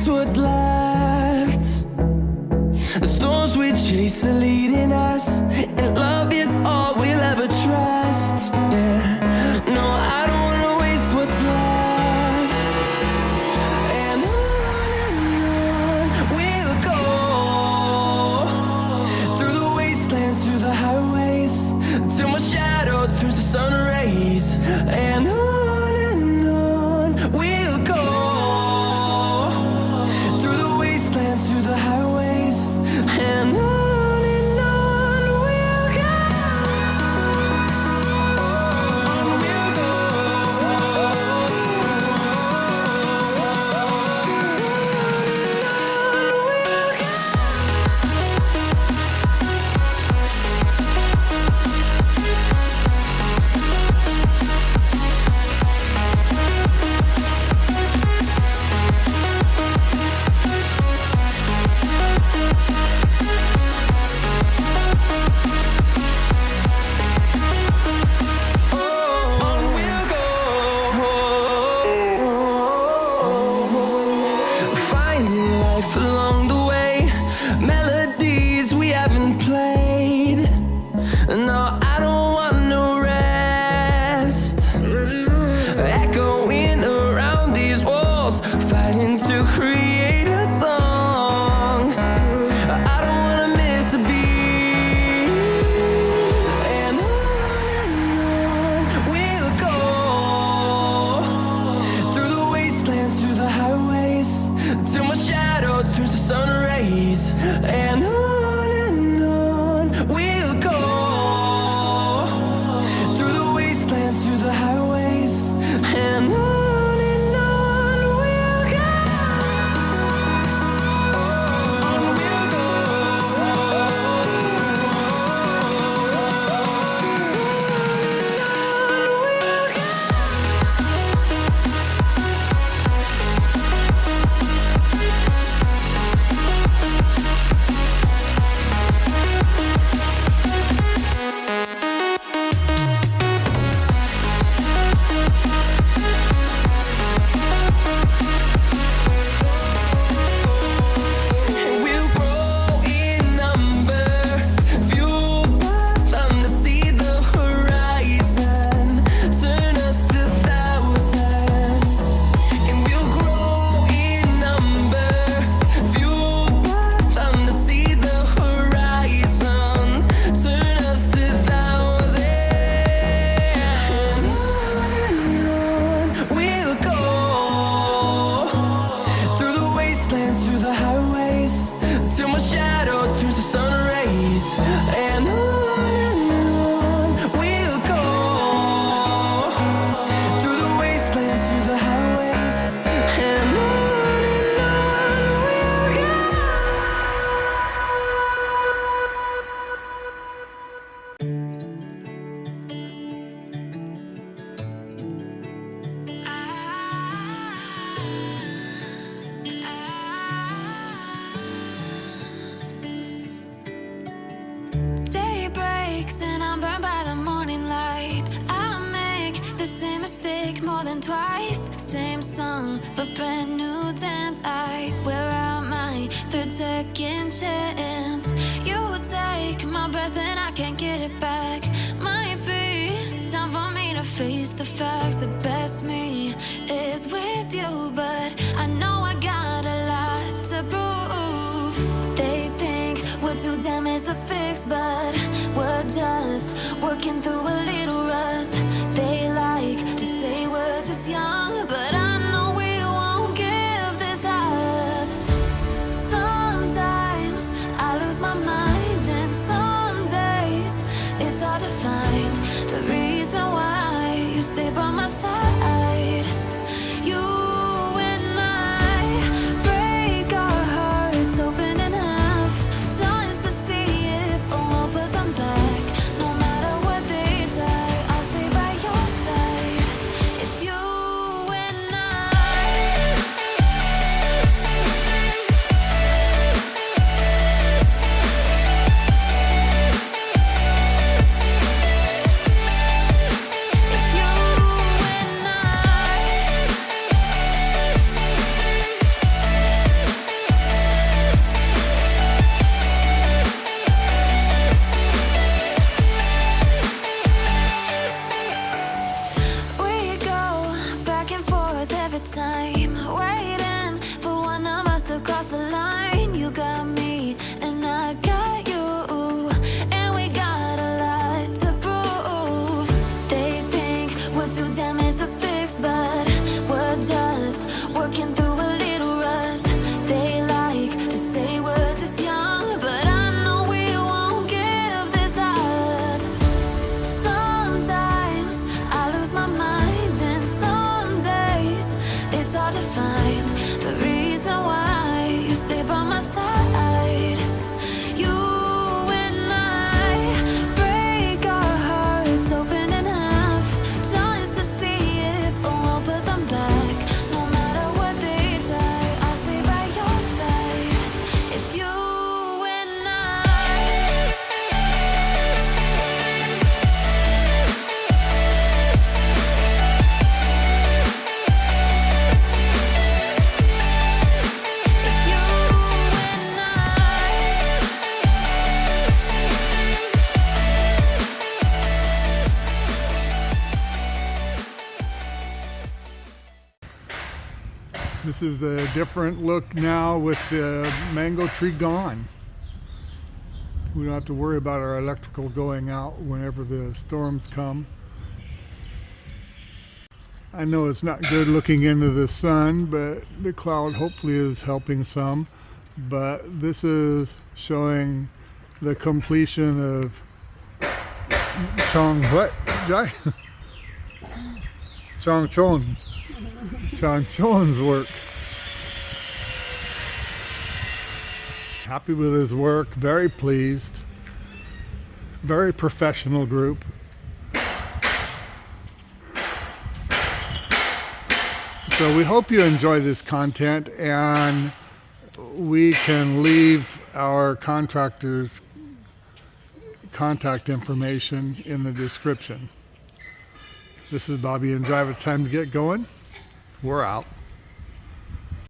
what's left. The storms we chase are leading us, and love is all we'll ever trust. Yeah, no, I don't wanna waste what's left. And on we'll go, through the wastelands, through the highways, till my shadow turns to sun rays. And on we'll go, through the wastelands, through the highways, and on we'll go. On we'll go. Along the way, melodies we haven't played. No, I don't want no rest. Echoing around these walls, fighting to create a song. I don't wanna miss a beat. And on we'll go, through the wastelands, through the highways, till my shadow turns to sun rays. And on we'll go, through the wastelands, through the highways, and on we'll go. On we'll go. We'll grow in number, fueled by them to see the horizon, turn us to thousands. And we'll grow in number, fueled by them to see the horizon, turn us to thousands. And on we'll go, through the wastelands, through the highways, till my shadow turns to sun rays. And on we'll go, through the wastelands, through the highways, and on we'll go. Day breaks and I'm burned by the morning light. I make the same mistake more than twice. Same song, but brand new dance. I wear out my third second chance. You take my breath and I can't get it back. Might be time for me to face the facts. The best me is with you, but I know I got a lot to prove. They think we're too damaged to fix, but we're just working through a little rust. They like to say we're just young, but I know we won't give this up. Sometimes I lose my mind, and some days it's hard to find the reason why you stay by my side. You and I break our hearts open in half, just to see if we'll put them back. No matter what they try, I'll stay by my side. You and I break our hearts open in half, just to see if we'll put them back. No matter what they try, I'll stay by your side. It's you and I. It's you and I. This is the different look now with the mango tree gone. We don't have to worry about our electrical going out whenever the storms come. I know it's not good looking into the sun, but the cloud hopefully is helping some. But this is showing the completion of Chongchon's work. Happy with his work, very pleased. Very professional group. So we hope you enjoy this content, and we can leave our contractors' contact information in the description. This is Bobby and Drive. It's time to get going. We're out.